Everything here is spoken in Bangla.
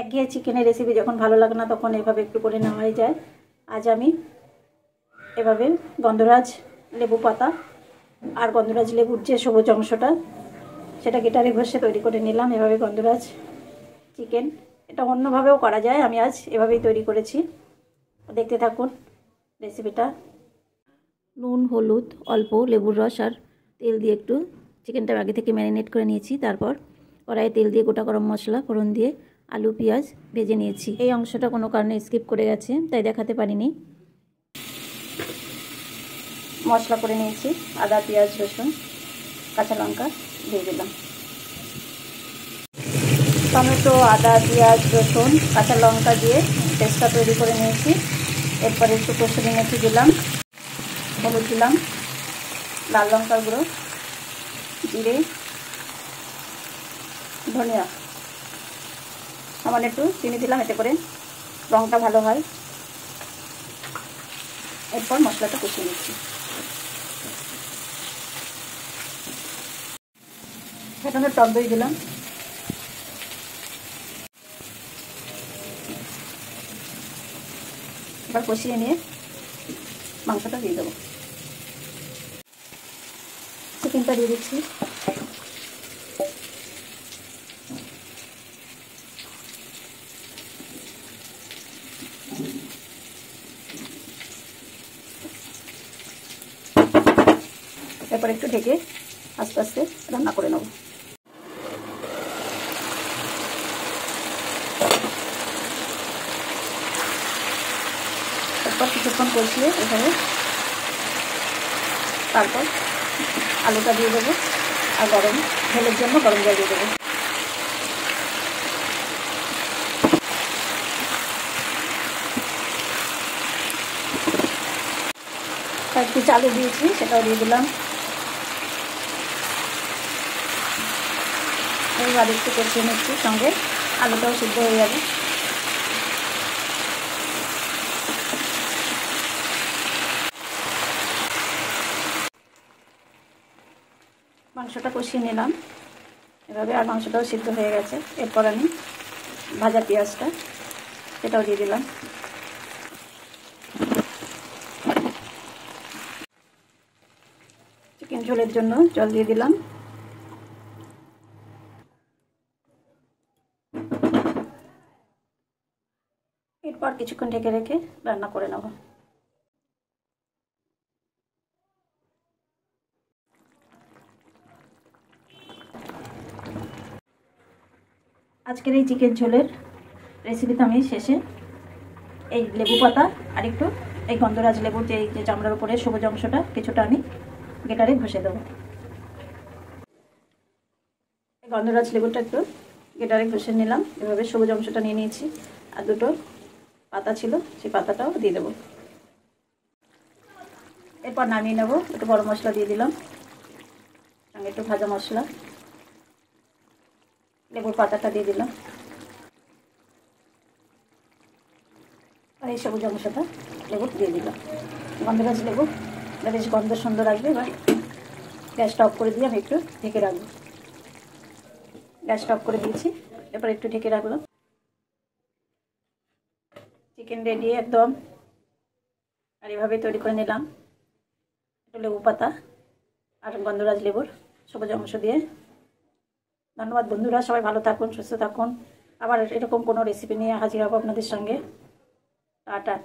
একঘেয়ে চিকেনের রেসিপি যখন ভালো লাগে না তখন এভাবে একটু করে নেওয়াই যায়। আজ আমি এভাবে গন্ধরাজ লেবু পাতা আর গন্ধরাজ লেবুর যে সবুজ অংশটা সেটা গেটারে ঘষে তৈরি করে নিলাম। এভাবে গন্ধরাজ চিকেন, এটা অন্যভাবেও করা যায়, আমি আজ এভাবেই তৈরি করেছি। দেখতে থাকুন রেসিপিটা। নুন, হলুদ, অল্প লেবুর রস আর তেল দিয়ে একটু চিকেনটা আগে থেকে ম্যারিনেট করে নিয়েছি। তারপর কড়াইয়ে তেল দিয়ে গোটা গরম মশলা ফোড়ন দিয়ে আলু পেঁয়াজ ভেজে নিয়েছি। এই অংশটা কোনো কারণে স্কিপ করে গেছে তাই দেখাতে পারিনি। মশলা করে নিয়েছি, আদা পেঁয়াজ রসুন কাঁচা লঙ্কা দিয়ে দিলাম। টমেটো, আদা পেঁয়াজ রসুন কাঁচা লঙ্কা দিয়ে পেস্টটা তৈরি করে নিয়েছি। এরপরে একটু কসুরি মেথি দিলাম, হলুদ দিলাম, লাল লঙ্কার গুঁড়ো, জিরে, ধনিয়া, সামান্য একটু চিনি দিলাম এতে করে রঙটা ভালো হয়। এরপর মশলাটা কষিয়ে নিচ্ছি। ফেটানো টক দই দিলাম, এবার কষিয়ে নিয়ে মাংসটা দিয়ে দেবো। চিকেনটা দিয়ে দিচ্ছি। এরপর একটু ঢেকে আস্তে আস্তে রান্না করে নেব। এরপর কিছুক্ষণ কষিয়ে এখানে তারপর আলুটা দিয়ে দেবো আর গরম ঝোলের জন্য গরম জল দিয়ে দেবো। একটু চালু দিয়েছি, সেটাও দিয়ে দিলাম। এবার একটু কষিয়ে নিচ্ছি, সঙ্গে আলুটাও সিদ্ধ হয়ে যাবে। মাংসটা কষিয়ে নিলাম এভাবে, আর মাংসটাও সিদ্ধ হয়ে গেছে। এরপর আমি ভাজা পেঁয়াজটা সেটাও দিয়ে দিলাম। চিকেন ঝোলের জন্য জল দিয়ে দিলাম। এরপর কিছুক্ষণ ঢেকে রেখে রান্না করে নেব। আজকের এই চিকেন ঝোলের রেসিপিতে আমি শেষে এই লেবু পাতা আর একটু এই গন্ধরাজ লেবুর যে চামড়ার উপরে সবুজ অংশটা কিছুটা আমি গেটারে ঘষে দেবো। এই গন্ধরাজ লেবুটা একটু গেটারে ঘষে নিলাম, এভাবে সবুজ অংশটা নিয়ে নিয়েছি। আর দুটো পাতা ছিল, সেই পাতাটাও দিয়ে দেবো। এরপর নামিয়ে নেব। একটু গরম মশলা দিয়ে দিলাম, সঙ্গে একটু ভাজা মশলা, লেবুর পাতাটা দিয়ে দিলাম, আর এই সবুজ অংশটা লেবু দিয়ে দিলাম। গন্ধরাজ লেবু বেশ গন্ধ সুন্দর আসবে। এবার গ্যাসটা অফ করে দিয়ে আমি একটু ঢেকে রাখবো। গ্যাসটা অফ করে দিয়েছি, এরপর একটু ঢেকে রাখলাম। চিকেন রেডি একদম। আর এভাবেই তৈরি করে নিলাম একটু লেবু পাতা আর গন্ধরাজ লেবুর সবুজ অংশ দিয়ে। ধন্যবাদ বন্ধুরা, সবাই ভালো থাকুন, সুস্থ থাকুন। আবার এরকম কোনো রেসিপি নিয়ে হাজির হব আপনাদের সঙ্গে। টাটা।